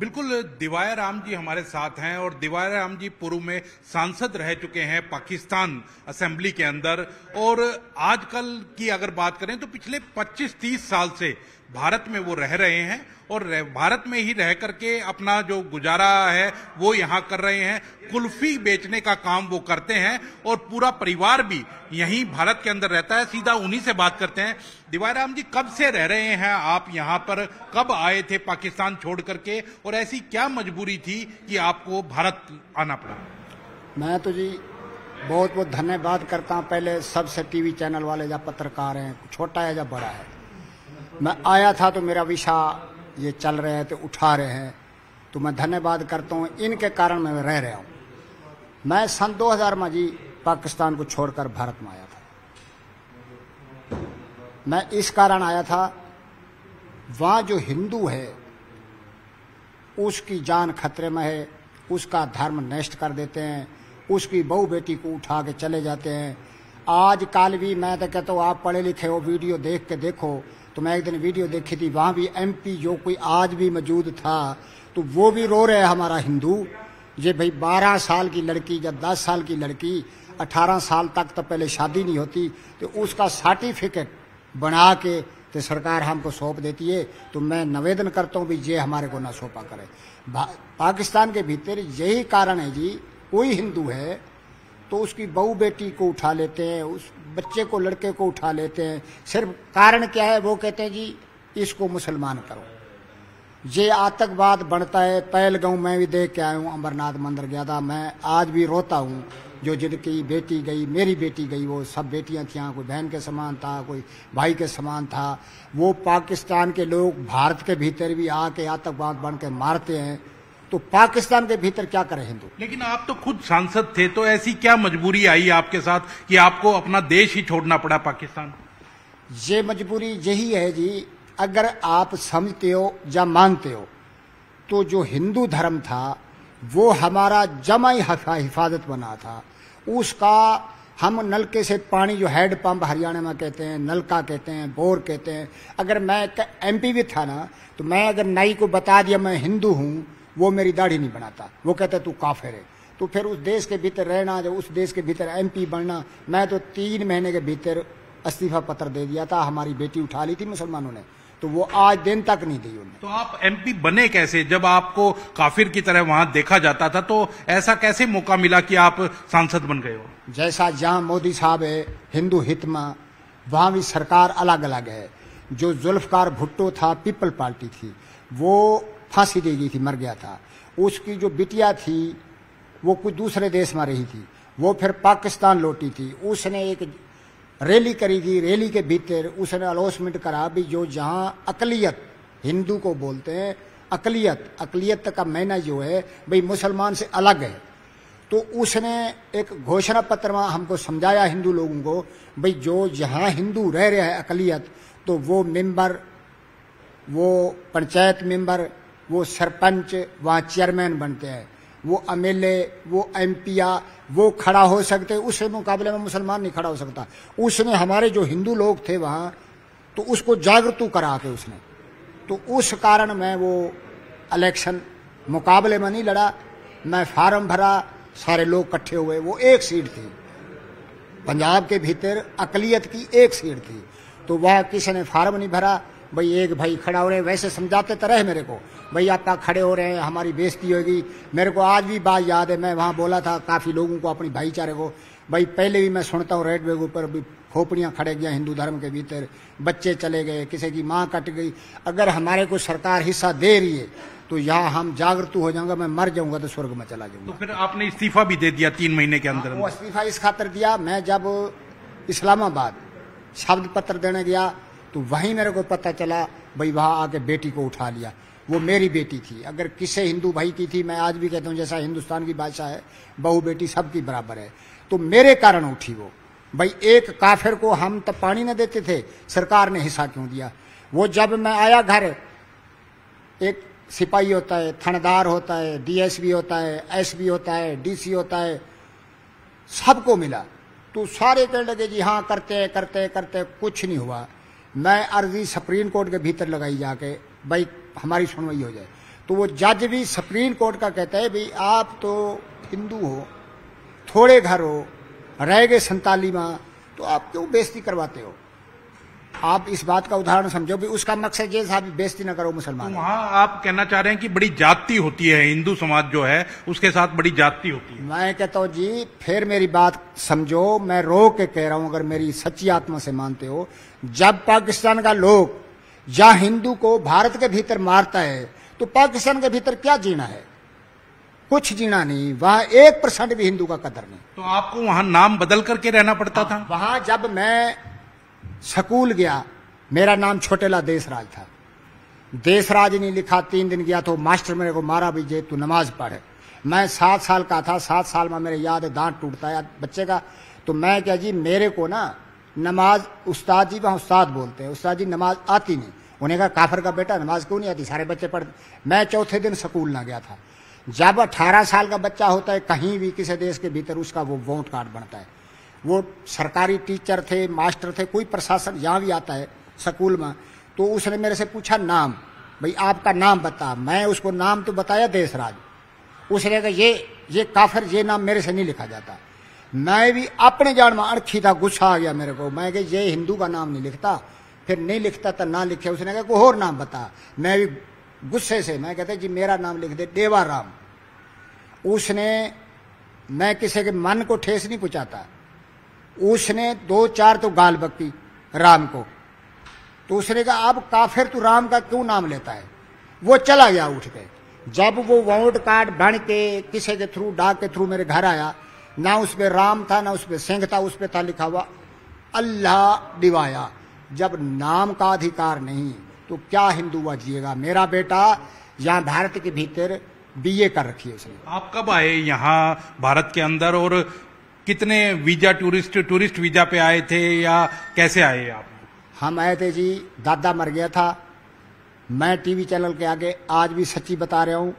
बिल्कुल, दिवाया राम जी हमारे साथ हैं और दिवाया राम जी पूर्व में सांसद रह चुके हैं पाकिस्तान असेंबली के अंदर। और आजकल की अगर बात करें तो पिछले 25-30 साल से भारत में वो रह रहे हैं और भारत में ही रह करके अपना जो गुजारा है वो यहाँ कर रहे हैं। कुल्फी बेचने का काम वो करते हैं और पूरा परिवार भी यहीं भारत के अंदर रहता है। सीधा उन्हीं से बात करते हैं। दिवाया राम जी, कब से रह रहे हैं आप यहाँ पर? कब आए थे पाकिस्तान छोड़ करके और ऐसी क्या मजबूरी थी कि आपको भारत आना पड़ा? मैं तो जी बहुत बहुत धन्यवाद करता हूँ पहले सबसे, टीवी चैनल वाले या पत्रकार हैं, छोटा है या बड़ा है। मैं आया था तो मेरा विषय ये चल रहे हैं तो उठा रहे हैं, तो मैं धन्यवाद करता हूँ। इनके कारण मैं रह रहा हूँ। मैं सन 2000 में जी पाकिस्तान को छोड़कर भारत में आया था। मैं इस कारण आया था, वहाँ जो हिंदू है उसकी जान खतरे में है, उसका धर्म नष्ट कर देते हैं, उसकी बहू बेटी को उठा के चले जाते हैं। आज कल भी मैं तो कहता हूँ, आप पढ़े लिखे हो, वीडियो देख के देखो। तो मैं एक दिन वीडियो देखी थी, वहाँ भी MP जो कोई आज भी मौजूद था, तो वो भी रो रहे हैं हमारा हिंदू। ये भाई 12 साल की लड़की या 10 साल की लड़की, 18 साल तक तो पहले शादी नहीं होती, तो उसका सर्टिफिकेट बना के तो सरकार हमको सौंप देती है। तो मैं निवेदन करता हूँ भी ये हमारे को ना सौंपा करे। पाकिस्तान के भीतर यही कारण है जी, कोई हिंदू है तो उसकी बहू बेटी को उठा लेते हैं, उस बच्चे को, लड़के को उठा लेते हैं। सिर्फ कारण क्या है? वो कहते हैं जी इसको मुसलमान करो। ये आतंकवाद बढ़ता है। पहलगांव में भी देख के आया हूँ, अमरनाथ मंदिर गया था। मैं आज भी रोता हूँ, जो जिनकी बेटी गई, मेरी बेटी गई, वो सब बेटियां थी, कोई बहन के समान था, कोई भाई के समान था। वो पाकिस्तान के लोग भारत के भीतर भी आके आतंकवाद बन के मारते हैं, तो पाकिस्तान के भीतर क्या करे हिंदू? लेकिन आप तो खुद सांसद थे, तो ऐसी क्या मजबूरी आई आपके साथ कि आपको अपना देश ही छोड़ना पड़ा पाकिस्तान? ये मजबूरी यही है जी, अगर आप समझते हो या मानते हो तो जो हिंदू धर्म था वो हमारा जमा हिफाजत बना था। उसका हम नलके से पानी, जो हैंड पंप हरियाणा में कहते हैं, नलका कहते हैं, बोर कहते हैं। अगर मैं MP भी था ना, तो मैं अगर नाई को बता दिया मैं हिंदू हूँ, वो मेरी दाढ़ी नहीं बनाता, वो कहते तू काफिर है। तो फिर उस देश के भीतर रहना, जब उस देश के भीतर MP बनना, मैं तो 3 महीने के भीतर इस्तीफा पत्र दे दिया था। हमारी बेटी उठा ली थी मुसलमानों ने, तो वो आज दिन तक नहीं दी उन्होंने। तो आप MP बने कैसे? जब आपको काफिर की तरह वहां देखा जाता था, तो ऐसा कैसे मौका मिला कि आप सांसद बन गए हो? जैसा जहां मोदी साहब है हिंदू हित में, वहां भी सरकार अलग अलग है। जो जुल्फकार भुट्टो था, पीपल पार्टी थी, वो फांसी दे गई थी, मर गया था। उसकी जो बिटिया थी वो कुछ दूसरे देश में रही थी, वो फिर पाकिस्तान लौटी थी। उसने एक रैली करी थी, रैली के भीतर उसने अनाउंसमेंट करा भी जो जहाँ अकलियत, हिंदू को बोलते हैं अकलियत, अकलियत का मायना जो है भाई मुसलमान से अलग है। तो उसने एक घोषणा पत्र में हमको समझाया हिंदू लोगों को, भाई जो जहाँ हिंदू रह रहे हैं अकलियत, तो वो मेंबर, वो पंचायत मेंबर, वो सरपंच, वहाँ चेयरमैन बनते हैं, वो MLA, वो MP, वो खड़ा हो सकते। उस मुकाबले में मुसलमान नहीं खड़ा हो सकता। उसने हमारे जो हिंदू लोग थे वहाँ, तो उसको जागरूक करा के उसने, तो उस कारण मैं वो इलेक्शन मुकाबले में नहीं लड़ा। मैं फार्म भरा, सारे लोग इकट्ठे हुए, वो एक सीट थी पंजाब के भीतर, अकलियत की एक सीट थी। तो वह किसी ने फार्म नहीं भरा। भाई एक भाई खड़ा हो रहे हैं, वैसे समझाते तो रहे मेरे को, भाई आप खड़े हो रहे हैं, हमारी बेइज्जती होगी। मेरे को आज भी बात याद है, मैं वहाँ बोला था काफ़ी लोगों को, अपनी भाईचारे को, भाई पहले भी मैं सुनता हूँ रेड वेग ऊपर भी खोपड़ियाँ खड़े गया हिंदू धर्म के भीतर, बच्चे चले गए, किसी की माँ कट गई। अगर हमारे को सरकार हिस्सा दे रही है तो यहाँ हम जागरूक हो जाऊंगा, मैं मर जाऊंगा तो स्वर्ग में चला जाऊंगा। तो फिर आपने इस्तीफा भी दे दिया 3 महीने के अंदर? वो इस्तीफा इस खातिर दिया, मैं जब इस्लामाबाद शब्द पत्र देने गया तो वहीं मेरे को पता चला, भाई वहाँ आके बेटी को उठा लिया। वो मेरी बेटी थी। अगर किसी हिंदू भाई की थी, मैं आज भी कहता हूँ जैसा हिंदुस्तान की भाषा है, बहू बेटी सबकी बराबर है, तो मेरे कारण उठी वो। भाई एक काफिर को हम तो पानी न देते थे, सरकार ने हिस्सा क्यों दिया? वो जब मैं आया घर, एक सिपाही होता है, थानेदार होता है, DSP होता है, SP होता है, DC होता है, सबको मिला। तो सारे कहने लगे जी हाँ करते करते करते, कुछ नहीं हुआ। मैं अर्जी सुप्रीम कोर्ट के भीतर लगाई जाके, भाई हमारी सुनवाई हो जाए। तो वो जज भी सुप्रीम कोर्ट का कहता है भाई आप तो हिंदू हो, थोड़े घर हो, रह गए 47 माह, तो आप क्यों बेइज्जती करवाते हो? आप इस बात का उदाहरण समझो भी उसका मकसद ये था भी बेइज्जती न करो मुसलमान। तो वहां आप कहना चाह रहे हैं कि बड़ी जाति होती है, हिंदू समाज जो है उसके साथ बड़ी जाति होती है। मैं कहता हूं जी फिर मेरी बात समझो, मैं रो के कह रहा हूं, अगर मेरी सच्ची आत्मा से मानते हो, जब पाकिस्तान का लोग या हिंदू को भारत के भीतर मारता है तो पाकिस्तान के भीतर क्या जीना है? कुछ जीना नहीं, वहां 1% भी हिंदू का कदर नहीं। तो आपको वहां नाम बदल करके रहना पड़ता था? वहां जब मैं स्कूल गया, मेरा नाम छोटेला देशराज था, देशराज नहीं लिखा, 3 दिन गया तो मास्टर मेरे को मारा भी जे तू नमाज पढ़। मैं 7 साल का था, 7 साल में मेरे याद है दांत टूटता है बच्चे का। तो मैं क्या जी मेरे को ना नमाज, उस्ताद जी वहां उस्ताद बोलते हैं, उस्ताद जी नमाज आती नहीं। उन्हें कहा काफिर का बेटा नमाज क्यों नहीं आती, सारे बच्चे पढ़ते। मैं चौथे दिन स्कूल ना गया था। जब 18 साल का बच्चा होता है कहीं भी किसी देश के भीतर, उसका वो वोट कार्ड बनता है। वो सरकारी टीचर थे, मास्टर थे, कोई प्रशासन यहाँ भी आता है स्कूल में, तो उसने मेरे से पूछा नाम, भाई आपका नाम बता। मैं उसको नाम तो बताया देशराज। उसने कहा ये काफिर, ये नाम मेरे से नहीं लिखा जाता। मैं भी अपने जान में अड़खी था, गुस्सा आ गया मेरे को। मैं कहा ये हिंदू का नाम नहीं लिखता, फिर नहीं लिखता तो ना लिखे। उसने कहा कोई और नाम बता। मैं भी गुस्से से मैं कहता जी मेरा नाम लिख दे, देवा राम। उसने, मैं किसी के मन को ठेस नहीं पहुंचाता, उसने 2-4 तो गाल बक्की राम को। तो उसने कहा अब काफिर तू राम का क्यों नाम लेता है? वो चला गया उठ के। जब वो वोट कार्ड बन के किसी के थ्रू, डाक के थ्रू मेरे घर आया, ना उस पे राम था ना उस पे सिंह था, उस पे था लिखा हुआ अल्लाह दिवाया। जब नाम का अधिकार नहीं तो क्या हिंदू हुआ जिएगा? मेरा बेटा यहाँ भारत के भीतर BA कर रखी है उसने। आप कब आए यहाँ भारत के अंदर और कितने वीजा टूरिस्ट वीजा पे आए थे या कैसे आए आप? हम आए थे जी, दादा मर गया था। मैं टीवी चैनल के आगे आज भी सच्ची बता रहा हूँ,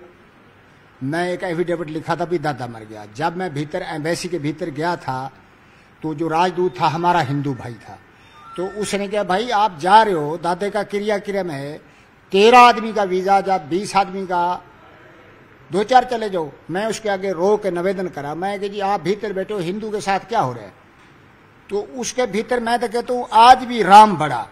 मैं एक एफिडेविट लिखा था भी दादा मर गया। जब मैं भीतर एम्बेसी के भीतर गया था तो जो राजदूत था हमारा हिंदू भाई था, तो उसने कहा भाई आप जा रहे हो, दादे का क्रिया में 13 आदमी का वीजा, जब 20 आदमी का 2-4 चले जाओ। मैं उसके आगे रो के निवेदन करा, मैं कि जी आप भीतर बैठे हो, हिंदू के साथ क्या हो रहा है? तो उसके भीतर मैं तो कहता हूँ आज भी राम बड़ा,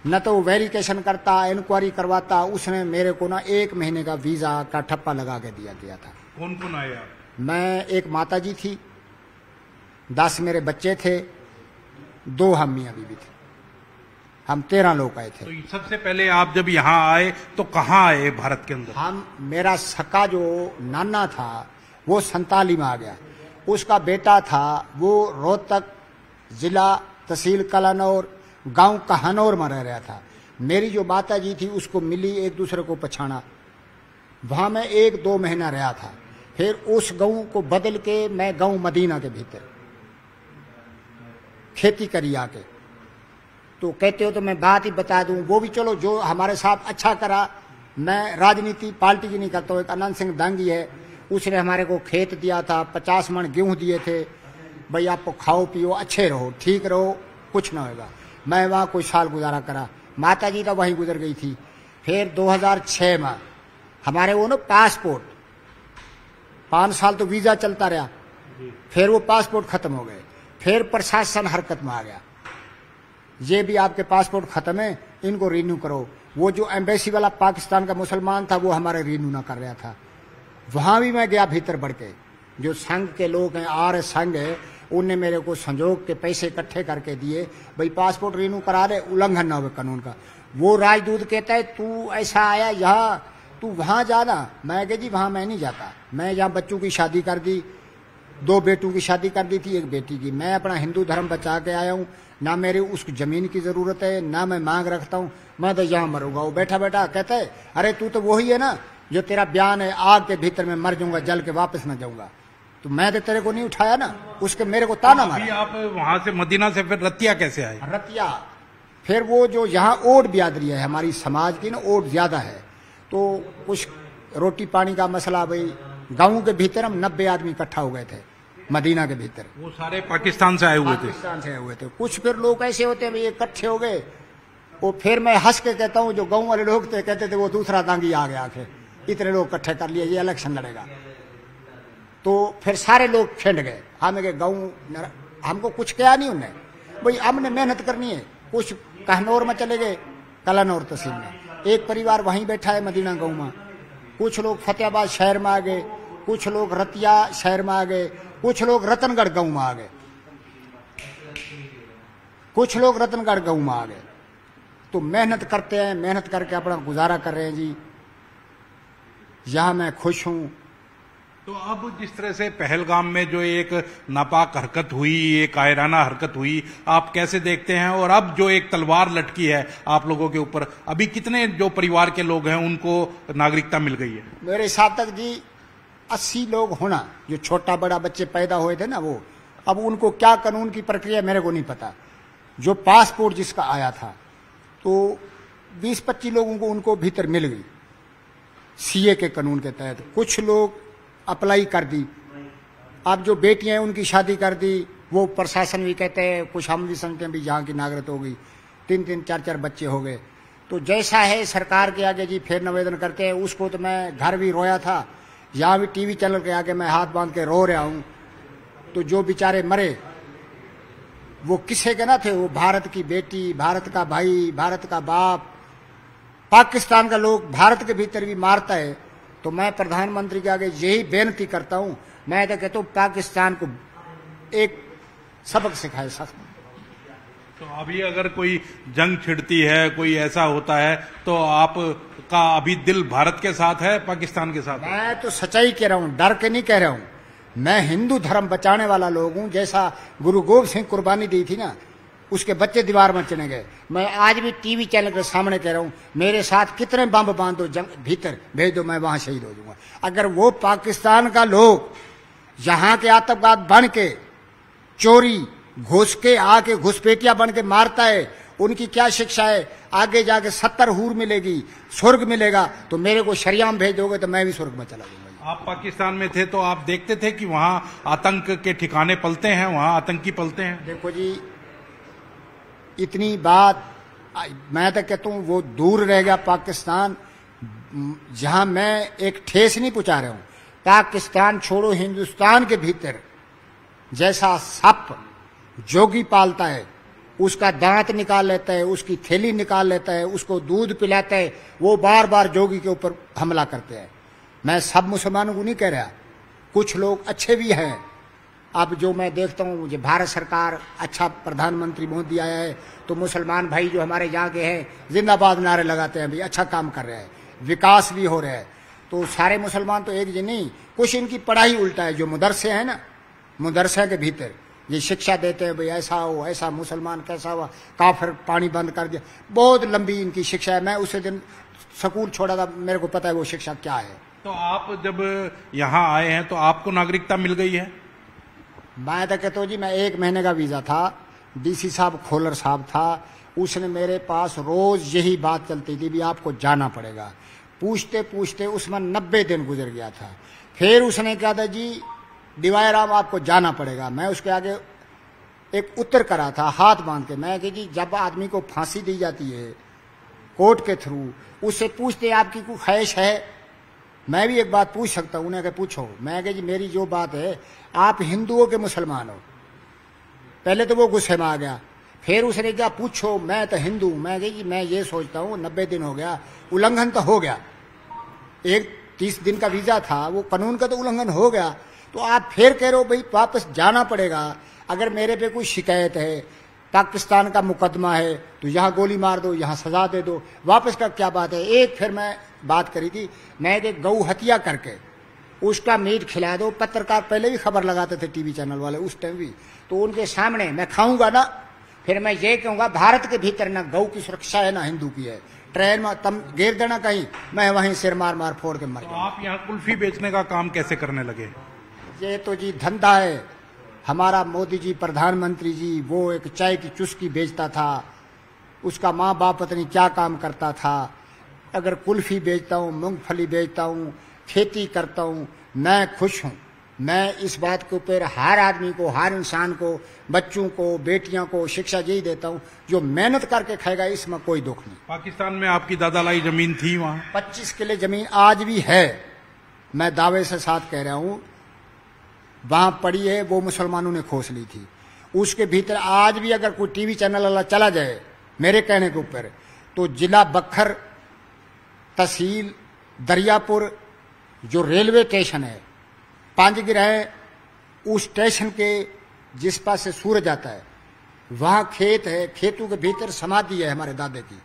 न तो वेरिफिकेशन करता, इंक्वायरी करवाता। उसने मेरे को ना 1 महीने का वीजा का ठप्पा लगा के दिया था। कौन कौन आए आप? मैं, एक माता जी थी, 10 मेरे बच्चे थे, 2 हम मियाँ बीवी थे, हम 13 लोग आए थे। तो सबसे पहले आप जब यहाँ आए तो कहाँ आए भारत के अंदर? हम, मेरा सका जो नाना था वो 47 में आ गया, उसका बेटा था वो रोहतक जिला तहसील कलानौर गांव कहानौर में रह रहा था। मेरी जो माता जी थी उसको मिली, एक दूसरे को पछाना, वहां मैं 1-2 महीना रहा था। फिर उस गांव को बदल के मैं गांव मदीना के भीतर खेती करी आके। तो कहते हो तो मैं बात ही बता दूं, वो भी चलो जो हमारे साथ अच्छा करा। मैं राजनीति पार्टी की नहीं करता हूँ। एक अनंत सिंह दांगी है, उसने हमारे को खेत दिया था, 50 मन गेहूं दिए थे, भाई आपको खाओ पियो अच्छे रहो ठीक रहो कुछ ना होगा। मैं वहाँ कुछ साल गुजारा करा, माता जी तो वहीं गुजर गई थी। फिर 2006 में हमारे वो ना पासपोर्ट, 5 साल तो वीजा चलता रहा, फिर वो पासपोर्ट खत्म हो गए। फिर प्रशासन हरकत में आ गया, ये भी आपके पासपोर्ट खत्म है, इनको रिन्यू करो। वो जो एम्बेसी वाला पाकिस्तान का मुसलमान था वो हमारे रिन्यू ना कर रहा था। वहां भी मैं गया भीतर बढ़ के, जो संघ के लोग हैं, आर्य संघ है, उनने मेरे को संजोग के पैसे इकट्ठे करके दिए, भाई पासपोर्ट रिन्यू करा दे, उल्लंघन ना हो कानून का। वो राजदूत कहता है तू ऐसा आया यहाँ, तू वहां जाना। मैं कह जी वहां मैं नहीं जाता, मैं यहाँ बच्चों की शादी कर दी, 2 बेटों की शादी कर दी थी, 1 बेटी की। मैं अपना हिंदू धर्म बचा के आया हूँ, ना मेरे उस जमीन की जरूरत है, ना मैं मांग रखता हूँ, मैं तो यहाँ मरूंगा। वो बैठा बैठा कहता है अरे तू तो वही है ना जो तेरा बयान है, आग के भीतर में मर जाऊंगा, जल के वापस न जाऊंगा। तो मैं तो तेरे को नहीं उठाया ना, उसके मेरे को ताना मारा। आप वहां से मदीना से फिर रतिया कैसे आए? रतिया फिर वो जो यहाँ ओट बिरादरी है हमारी समाज की ना, ओट ज्यादा है, तो कुछ रोटी पानी का मसला, भाई गाँव के भीतर हम 90 आदमी इकट्ठा हो गए थे मदीना के भीतर। वो सारे पाकिस्तान से आए हुए थे? पाकिस्तान से आए हुए थे। कुछ फिर लोग ऐसे होते हैं भाई इकट्ठे हो गए, वो फिर मैं हंस के कहता हूँ, जो गाँव वाले लोग थे कहते थे वो दूसरा दांगी आ गया आखिर, इतने लोग इकट्ठे कर लिए, ये इलेक्शन लड़ेगा। तो फिर सारे लोग फेंट गए, हमें के गाँव हमको कुछ किया नहीं उन्हें, भाई हमने मेहनत करनी है। कुछ कहनौर में चले गए, कलानौर तहसील में, एक परिवार वहीं बैठा है मदीना गाँव में, कुछ लोग फतेहाबाद शहर में आ गए, कुछ लोग रतिया शहर में आ गए, कुछ लोग रतनगढ़ गाँव में आ गए, कुछ लोग रतनगढ़ गाँव में आ गए। तो मेहनत करते हैं, मेहनत करके अपना गुजारा कर रहे हैं जी। यहां मैं खुश हूं। तो अब जिस तरह से पहलगाम में जो एक नापाक हरकत हुई, एक कायराना हरकत हुई, आप कैसे देखते हैं? और अब जो एक तलवार लटकी है आप लोगों के ऊपर, अभी कितने जो परिवार के लोग हैं उनको नागरिकता मिल गई है? मेरे हिसाब तक जी 80 लोग होना, जो छोटा बड़ा बच्चे पैदा हुए थे ना वो। अब उनको क्या कानून की प्रक्रिया मेरे को नहीं पता। जो पासपोर्ट जिसका आया था तो 20-25 लोगों को उनको भीतर मिल गई सीए के कानून के तहत। कुछ लोग अप्लाई कर दी, अब जो बेटियां हैं उनकी शादी कर दी, वो प्रशासन भी कहते हैं, कुछ हम भी समझते हैं भी यहाँ की नागरिक हो गई, 3-3, 4-4 बच्चे हो गए। तो जैसा है सरकार के आगे जी फिर निवेदन करते हैं। उसको तो मैं घर भी रोया था, यहाँ भी टीवी चैनल के आगे मैं हाथ बांध के रो रहा हूँ। तो जो बेचारे मरे वो किसे के ना थे, वो भारत की बेटी, भारत का भाई, भारत का बाप। पाकिस्तान का लोग भारत के भीतर भी मारता है। तो मैं प्रधानमंत्री के आगे यही बेनती करता हूं, मैं तो कहता हूं पाकिस्तान को एक सबक सिखाए सख्त। तो अभी अगर कोई जंग छिड़ती है, कोई ऐसा होता है, तो आपका अभी दिल भारत के साथ है, पाकिस्तान के साथ है? मैं तो सच्चाई कह रहा हूं, डर के नहीं कह रहा हूं। मैं हिंदू धर्म बचाने वाला लोग हूं। जैसा गुरु गोविंद सिंह कुर्बानी दी थी ना, उसके बच्चे दीवार में चले गए। मैं आज भी टीवी चैनल के सामने कह रहा हूं, मेरे साथ कितने बम बांध दो, भीतर भेज दो, मैं वहां शहीद हो जाऊंगा। अगर वो पाकिस्तान का लोग यहां के आतंकवाद बन के चोरी घुस के आके घुसपैठिया बन के मारता है, उनकी क्या शिक्षा है? आगे जाके 70 हूर मिलेगी, स्वर्ग मिलेगा। तो मेरे को शरियाम भेज दोगे तो मैं भी स्वर्ग में चला जाऊंगा। आप पाकिस्तान में थे तो आप देखते थे कि वहां आतंक के ठिकाने पलते हैं, वहां आतंकी पलते हैं? देखो जी, इतनी बात मैं तो कहता हूं वो दूर रह गया पाकिस्तान, जहां मैं एक ठेस नहीं पहुंचा रहा हूं। पाकिस्तान छोड़ो, हिंदुस्तान के भीतर जैसा सप जोगी पालता है, उसका दांत निकाल लेता है, उसकी थैली निकाल लेता है, उसको दूध पिलाता है, वो बार बार जोगी के ऊपर हमला करते हैं। मैं सब मुसलमानों को नहीं कह रहा, कुछ लोग अच्छे भी हैं। अब जो मैं देखता हूँ, मुझे भारत सरकार अच्छा प्रधानमंत्री मोदी आया है, तो मुसलमान भाई जो हमारे यहाँ के हैं जिंदाबाद नारे लगाते हैं, भाई अच्छा काम कर रहे हैं, विकास भी हो रहा है। तो सारे मुसलमान तो एक जी नहीं, कुछ इनकी पढ़ाई उल्टा है। जो मदरसे हैं ना, मदरसे के भीतर ये शिक्षा देते हैं, भाई ऐसा हो, ऐसा मुसलमान कैसा हुआ, काफिर पानी बंद कर दिया, बहुत लंबी इनकी शिक्षा है। मैं उसे दिन स्कूल छोड़ा था, मेरे को पता है वो शिक्षा क्या है। तो आप जब यहाँ आए हैं तो आपको नागरिकता मिल गई है? मैं तो कहता हूँ जी, मैं 1 महीने का वीजा था, डीसी साहब खोलर साहब था, उसने मेरे पास रोज यही बात चलती थी भी आपको जाना पड़ेगा। पूछते पूछते उसमें 90 दिन गुजर गया था। फिर उसने कहा था जी डिवायराम आपको जाना पड़ेगा। मैं उसके आगे एक उत्तर करा था हाथ बांध के। मैं कही जी, जब आदमी को फांसी दी जाती है कोर्ट के थ्रू, उससे पूछते आपकी कोई ख्वाहिश है? मैं भी एक बात पूछ सकता हूं। उन्हें कहा पूछो। मैं कहा जी मेरी जो बात है, आप हिंदुओं के मुसलमान हो। पहले तो वो गुस्से में आ गया, फिर उसने कहा पूछो, मैं तो हिंदू। मैं कही जी मैं ये सोचता हूँ 90 दिन हो गया, उल्लंघन तो हो गया, एक 30 दिन का वीजा था, वो कानून का तो उल्लंघन हो गया। तो आप फिर कह रहे हो भाई वापस जाना पड़ेगा। अगर मेरे पे कोई शिकायत है, पाकिस्तान का मुकदमा है, तो यहाँ गोली मार दो, यहाँ सजा दे दो, वापस का क्या बात है? एक फिर मैं बात करी थी, मैं एक गौ हत्या करके उसका मीट खिला दो। पत्रकार पहले भी खबर लगाते थे, टीवी चैनल वाले उस टाइम भी, तो उनके सामने मैं खाऊंगा ना, फिर मैं ये कहूंगा भारत के भीतर ना गौ की सुरक्षा है ना हिंदू की है। ट्रेन में तम गिर देना कहीं, मैं वहीं सिर मार मार फोड़ के मर तो जाऊंगा। आप यहाँ कुल्फी बेचने का काम कैसे करने लगे? ये तो जी धंधा है हमारा। मोदी जी प्रधानमंत्री जी वो एक चाय की चुस्की बेचता था, उसका माँ बाप पता नहीं क्या काम करता था। अगर कुल्फी बेचता हूँ, मूंगफली बेचता हूँ, खेती करता हूँ, मैं खुश हूँ। मैं इस बात के ऊपर हर आदमी को, हर इंसान को, बच्चों को, बेटियों को शिक्षा यही देता हूं, जो मेहनत करके खाएगा इसमें कोई दुख नहीं। पाकिस्तान में आपकी दादालाई जमीन थी, वहां 25 किले जमीन आज भी है, मैं दावे से साथ कह रहा हूं, वहां पड़ी है, वो मुसलमानों ने खोस ली थी। उसके भीतर आज भी अगर कोई टीवी चैनल वाला चला जाए मेरे कहने के ऊपर, तो जिला बखर, तहसील दरियापुर, जो रेलवे स्टेशन है पांचगिरह, उस स्टेशन के जिस पास से सूरज आता है वहां खेत है, खेतों के भीतर समाधि है हमारे दादे की।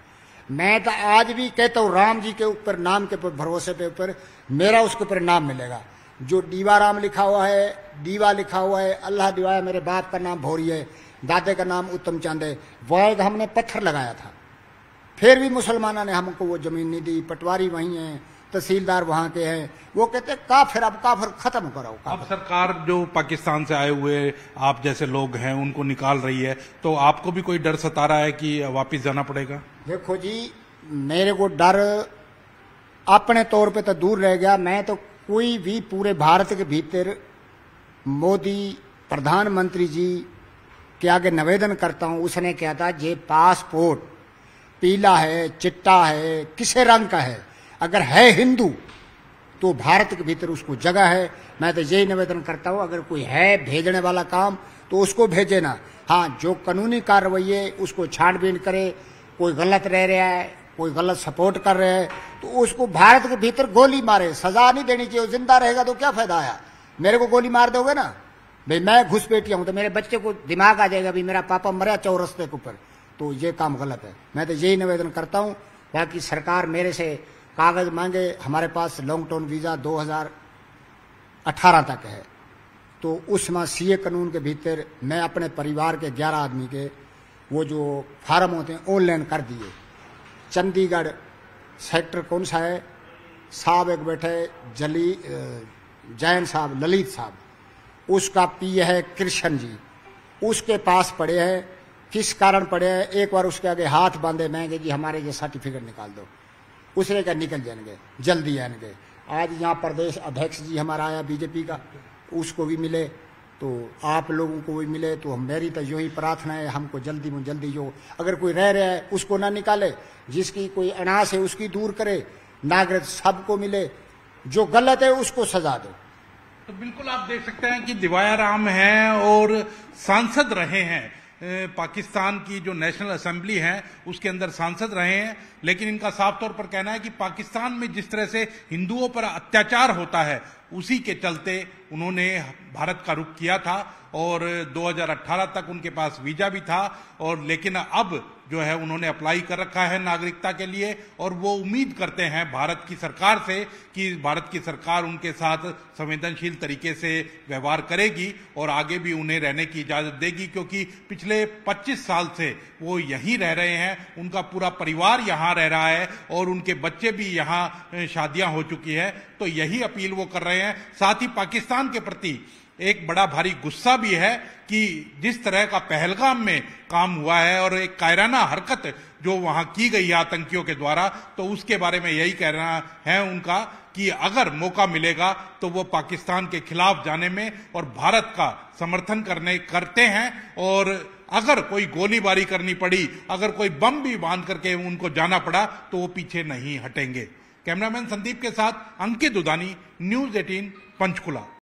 मैं तो आज भी कहता हूं राम जी के ऊपर, नाम के भरोसे पे ऊपर मेरा उसके ऊपर नाम मिलेगा। जो दीवा राम लिखा हुआ है, दीवा लिखा हुआ है, अल्लाह दिवाया, मेरे बाप का नाम भौरी है, दादे का नाम उत्तम चंद है, वह हमने पत्थर लगाया था, फिर भी मुसलमानों ने हमको वो जमीन नहीं दी। पटवारी वहीं है, तहसीलदार वहां के हैं, वो कहते काफिर, अब काफिर खत्म करो। अब सरकार जो पाकिस्तान से आए हुए आप जैसे लोग हैं उनको निकाल रही है, तो आपको भी कोई डर सता रहा है कि वापस जाना पड़ेगा? देखो जी, मेरे को डर अपने तौर पे तो दूर रह गया। मैं तो कोई भी पूरे भारत के भीतर मोदी प्रधानमंत्री जी के आगे निवेदन करता हूं। उसने क्या था, ये पासपोर्ट पीला है, चिट्टा है, किसे रंग का है, अगर है हिंदू तो भारत के भीतर उसको जगह है। मैं तो यही निवेदन करता हूं, अगर कोई है भेजने वाला काम तो उसको भेजे ना। हाँ, जो कानूनी कार्रवाई है उसको छानबीन करे, कोई गलत रह रहा है, कोई गलत सपोर्ट कर रहे हैं तो उसको भारत के भीतर गोली मारे, सजा नहीं देनी चाहिए। जिंदा रहेगा तो क्या फायदा आया, मेरे को गोली मार दोगे ना भाई, मैं घुसपैठिया हूं तो मेरे बच्चे को दिमाग आ जाएगा भी मेरा पापा मरा चौरस्ते के ऊपर, तो ये काम गलत है। मैं तो यही निवेदन करता हूं। बाकी सरकार मेरे से कागज मांगे, हमारे पास लॉन्ग टर्म वीजा 2018 तक है, तो उसमें सीए कानून के भीतर मैं अपने परिवार के 11 आदमी के वो जो फार्म होते हैं ऑनलाइन कर दिए। चंडीगढ़ सेक्टर कौन सा है साहब, एक बैठे जैन साहब, ललित साहब, उसका पीए है कृष्ण जी, उसके पास पड़े हैं। किस कारण पड़े हैं, एक बार उसके आगे हाथ बांधे, मैं जी हमारे ये सर्टिफिकेट निकाल दो, उसने क्या निकल जाएंगे, जल्दी आएंगे। आज यहाँ प्रदेश अध्यक्ष जी हमारा आया बीजेपी का, उसको भी मिले, तो आप लोगों को भी मिले, तो मेरी तो यूं ही प्रार्थना है, हमको जल्दी में जल्दी जो अगर कोई रह रहा है उसको ना निकाले, जिसकी कोई अनास है उसकी दूर करे, नागरिक सबको मिले, जो गलत है उसको सजा दो। तो बिल्कुल आप देख सकते हैं कि दिवाया राम हैं और सांसद रहे हैं, पाकिस्तान की जो नेशनल असेंबली है उसके अंदर सांसद रहे हैं, लेकिन इनका साफ तौर पर कहना है कि पाकिस्तान में जिस तरह से हिंदुओं पर अत्याचार होता है उसी के चलते उन्होंने भारत का रुख किया था, और 2018 तक उनके पास वीजा भी था, और लेकिन अब जो है उन्होंने अप्लाई कर रखा है नागरिकता के लिए, और वो उम्मीद करते हैं भारत की सरकार से कि भारत की सरकार उनके साथ संवेदनशील तरीके से व्यवहार करेगी और आगे भी उन्हें रहने की इजाजत देगी, क्योंकि पिछले 25 साल से वो यहीं रह रहे हैं, उनका पूरा परिवार यहाँ रह रहा है और उनके बच्चे भी यहाँ शादियां हो चुकी है। तो यही अपील वो कर रहे हैं। साथ ही पाकिस्तान के प्रति एक बड़ा भारी गुस्सा भी है कि जिस तरह का पहलगाम में काम हुआ है और एक कायराना हरकत जो वहां की गई है आतंकियों के द्वारा, तो उसके बारे में यही कहना है उनका कि अगर मौका मिलेगा तो वो पाकिस्तान के खिलाफ जाने में और भारत का समर्थन करते हैं, और अगर कोई गोलीबारी करनी पड़ी, अगर कोई बम भी बांध करके उनको जाना पड़ा तो वो पीछे नहीं हटेंगे। कैमरामैन संदीप के साथ अंकित दुधानी, न्यूज़ 18 पंचकुला।